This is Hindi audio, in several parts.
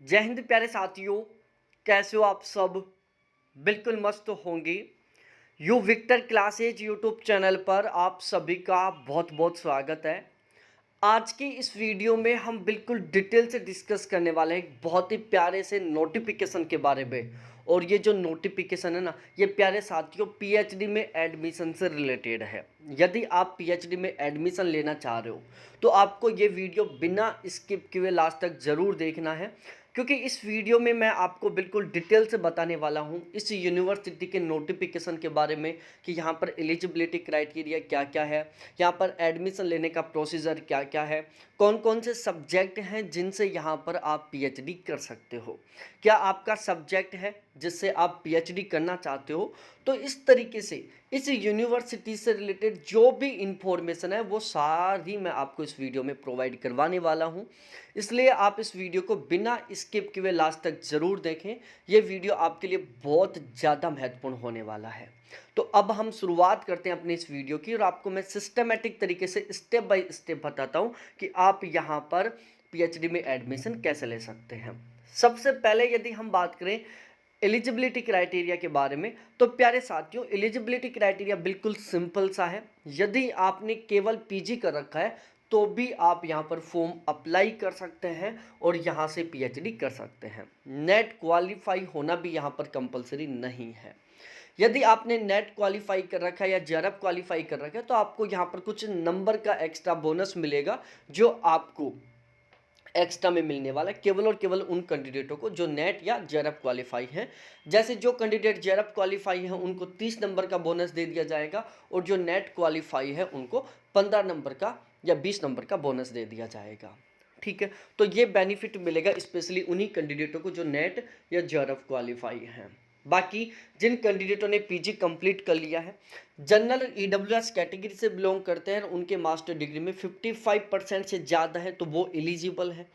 जय हिंद प्यारे साथियों, कैसे हो आप सब। बिल्कुल मस्त होंगे। U Victor classes YouTube channel पर आप सभी का बहुत बहुत स्वागत है। आज की इस वीडियो में हम बिल्कुल डिटेल से डिस्कस करने वाले हैं एक बहुत ही प्यारे से नोटिफिकेशन के बारे में। और ये जो नोटिफिकेशन है ना, ये प्यारे साथियों पीएचडी में एडमिशन से रिलेटेड है। यदि आप पीएचडी में एडमिशन लेना चाह रहे हो तो आपको ये वीडियो बिना स्किप किए लास्ट तक ज़रूर देखना है, क्योंकि इस वीडियो में मैं आपको बिल्कुल डिटेल से बताने वाला हूँ इस यूनिवर्सिटी के नोटिफिकेशन के बारे में कि यहाँ पर एलिजिबिलिटी क्राइटेरिया क्या क्या है, यहाँ पर एडमिशन लेने का प्रोसीजर क्या क्या है, कौन कौन से सब्जेक्ट हैं जिनसे यहाँ पर आप पीएचडी कर सकते हो, क्या आपका सब्जेक्ट है जिससे आप पीएचडी करना चाहते हो। तो इस तरीके से इस यूनिवर्सिटी से रिलेटेड जो भी इंफॉर्मेशन है वो सारी मैं आपको इस वीडियो में प्रोवाइड करवाने वाला हूँ। इसलिए आप इस वीडियो को बिना स्किप किए लास्ट तक ज़रूर देखें। ये वीडियो आपके लिए बहुत ज़्यादा महत्वपूर्ण होने वाला है। तो अब हम शुरुआत करते हैं अपनी इस वीडियो की और आपको मैं सिस्टमेटिक तरीके से स्टेप बाय स्टेप बताता हूँ कि आप यहाँ पर पीएचडी में एडमिशन कैसे ले सकते हैं। सबसे पहले यदि हम बात करें एलिजिबिलिटी क्राइटेरिया के बारे में, तो प्यारे साथियों एलिजिबिलिटी क्राइटेरिया बिल्कुल सिंपल सा है। यदि आपने केवल पीजी कर रखा है तो भी आप यहाँ पर फॉर्म अप्लाई कर सकते हैं और यहाँ से पीएचडी कर सकते हैं। नेट क्वालिफाई होना भी यहाँ पर कंपलसरी नहीं है। यदि आपने नेट क्वालिफाई कर रखा है या जेआरएफ क्वालिफाई कर रखा है तो आपको यहाँ पर कुछ नंबर का एक्स्ट्रा बोनस मिलेगा जो आपको एक्स्ट्रा में मिलने वाला है केवल और केवल उन कैंडिडेटों को जो नेट या जेआरएफ क्वालिफाई हैं। जैसे जो कैंडिडेट जेआरएफ क्वालिफाई हैं उनको 30 नंबर का बोनस दे दिया जाएगा और जो नेट क्वालिफाई है उनको 15 नंबर का या 20 नंबर का बोनस दे दिया जाएगा। ठीक है, तो ये बेनिफिट मिलेगा स्पेशली उन्हीं कैंडिडेटों को जो नेट या जेआरएफ क्वालिफाई हैं। बाकी जिन कैंडिडेटों ने पीजी कंप्लीट कर लिया है, जनरल ईडब्ल्यूएस कैटेगरी से बिलोंग करते हैं, उनके मास्टर डिग्री में 55% से ज़्यादा है तो वो एलिजिबल है।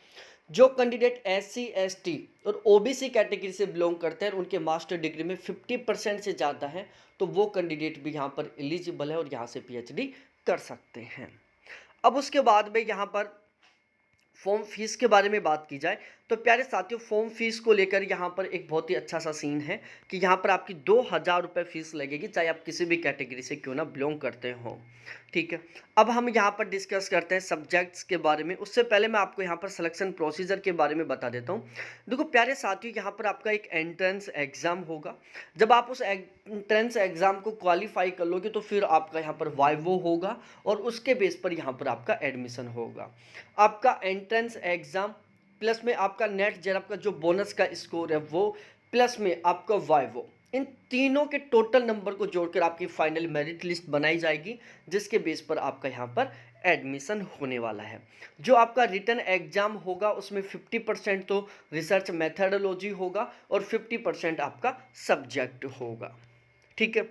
जो कैंडिडेट एससी एसटी और ओबीसी कैटेगरी से बिलोंग करते हैं, उनके मास्टर डिग्री में 50% से ज़्यादा है तो वो कैंडिडेट भी यहाँ पर एलिजिबल है और यहाँ से पीएचडी कर सकते हैं। अब उसके बाद में यहाँ पर फॉर्म फीस के बारे में बात की जाए तो प्यारे साथियों फॉर्म फीस को लेकर यहाँ पर एक बहुत ही अच्छा सा सीन है कि यहाँ पर आपकी 2000 रुपये फीस लगेगी, चाहे आप किसी भी कैटेगरी से क्यों ना बिलोंग करते हो। ठीक है, अब हम यहाँ पर डिस्कस करते हैं सब्जेक्ट्स के बारे में। उससे पहले मैं आपको यहाँ पर सिलेक्शन प्रोसीजर के बारे में बता देता हूँ। देखो प्यारे साथियों, यहाँ पर आपका एक एंट्रेंस एग्ज़ाम होगा। जब आप उस एंट्रेंस एग्ज़ाम को क्वालिफाई कर लोगे तो फिर आपका यहाँ पर वाइवो होगा और उसके बेस पर यहाँ पर आपका एडमिशन होगा। आपका एंट्रेंस एग्ज़ाम प्लस में आपका नेट जेआरएफ का जो बोनस का स्कोर है वो, प्लस में आपका वाइवो, इन तीनों के टोटल नंबर को जोड़कर आपकी फाइनल मेरिट लिस्ट बनाई जाएगी, जिसके बेस पर आपका यहाँ पर एडमिशन होने वाला है। जो आपका रिटन एग्जाम होगा उसमें 50% तो रिसर्च मेथडोलॉजी होगा और 50% आपका सब्जेक्ट होगा। ठीक है,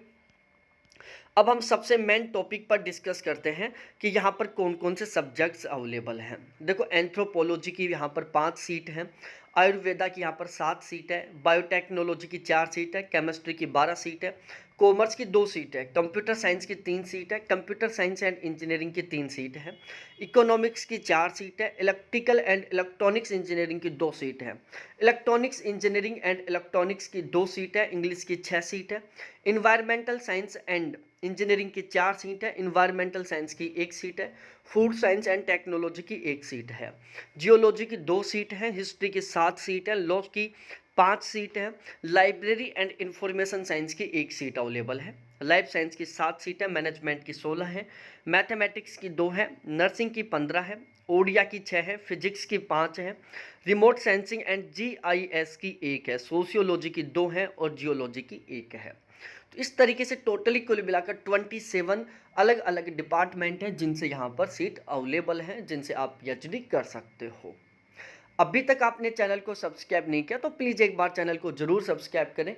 अब हम सबसे मेन टॉपिक पर डिस्कस करते हैं कि यहाँ पर कौन कौन से सब्जेक्ट्स अवेलेबल हैं। देखो एंथ्रोपोलॉजी की यहाँ पर 5 सीट हैं, आयुर्वेदा की यहाँ पर 7 सीट है, बायोटेक्नोलॉजी की 4 सीट है, केमिस्ट्री की 12 सीट है, कॉमर्स की 2 सीट है, कंप्यूटर साइंस की 3 सीट है, कंप्यूटर साइंस एंड इंजीनियरिंग की 3 सीट है, इकोनॉमिक्स की 4 सीट है, इलेक्ट्रिकल एंड इलेक्ट्रॉनिक्स इंजीनियरिंग की 2 सीट है, इलेक्ट्रॉनिक्स इंजीनियरिंग एंड इलेक्ट्रॉनिक्स की 2 सीट है, इंग्लिश की 6 सीट है, इन्वायरमेंटल साइंस एंड इंजीनियरिंग की 4 सीट है, इन्वायरमेंटल साइंस की 1 सीट है, फूड साइंस एंड टेक्नोलॉजी की 1 सीट है, जियोलॉजी की 2 सीट है, हिस्ट्री की 7 सीट है, लॉ की 5 सीट है, लाइब्रेरी एंड इंफॉर्मेशन साइंस की 1 सीट अवेलेबल है, लाइफ साइंस की 7 सीट है, मैनेजमेंट की 16 है, मैथमेटिक्स की 2 है, नर्सिंग की 15 है, ओडिया की 6 है, फिजिक्स की 5 है, रिमोट सेंसिंग एंड जीआईएस की 1 है, सोशियोलॉजी की 2 है और जियोलॉजी की 1 है। तो इस तरीके से टोटली कुल मिलाकर 27 अलग अलग डिपार्टमेंट हैं जिनसे यहाँ पर सीट अवेलेबल हैं, जिनसे आप पीएचडी कर सकते हो। अभी तक आपने चैनल को सब्सक्राइब नहीं किया तो प्लीज़ एक बार चैनल को ज़रूर सब्सक्राइब करें,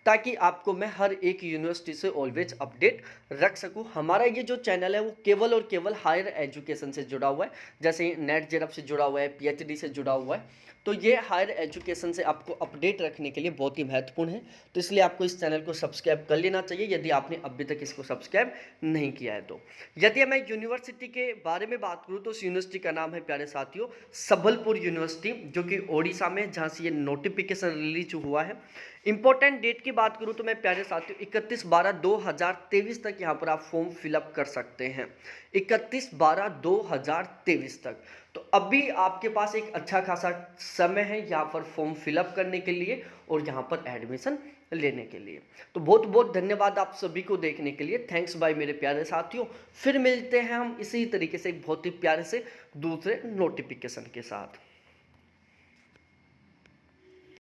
ताकि आपको मैं हर एक यूनिवर्सिटी से ऑलवेज अपडेट रख सकूं। हमारा ये जो चैनल है वो केवल और केवल हायर एजुकेशन से जुड़ा हुआ है, जैसे नेट जेआरएफ से जुड़ा हुआ है, पीएचडी से जुड़ा हुआ है। तो ये हायर एजुकेशन से आपको अपडेट रखने के लिए बहुत ही महत्वपूर्ण है। तो इसलिए आपको इस चैनल को सब्सक्राइब कर लेना चाहिए यदि आपने अभी तक इसको सब्सक्राइब नहीं किया है तो। यदि मैं यूनिवर्सिटी के बारे में बात करूँ तो उस यूनिवर्सिटी का नाम है प्यारे साथियों संबलपुर यूनिवर्सिटी, जो कि ओडिशा में, जहाँ से ये नोटिफिकेशन रिलीज हुआ है। इंपॉर्टेंट डेट की बात करूँ तो मैं प्यारे साथियों 31/12/2023 तक यहाँ पर आप फॉर्म फिलअप कर सकते हैं। 31/12/2023 तक। तो अभी आपके पास एक अच्छा खासा समय है यहाँ पर फॉर्म फिलअप करने के लिए और यहाँ पर एडमिशन लेने के लिए। तो बहुत बहुत धन्यवाद आप सभी को देखने के लिए। थैंक्स बाय मेरे प्यारे साथियों। फिर मिलते हैं हम इसी तरीके से एक बहुत ही प्यारे से दूसरे नोटिफिकेशन के साथ।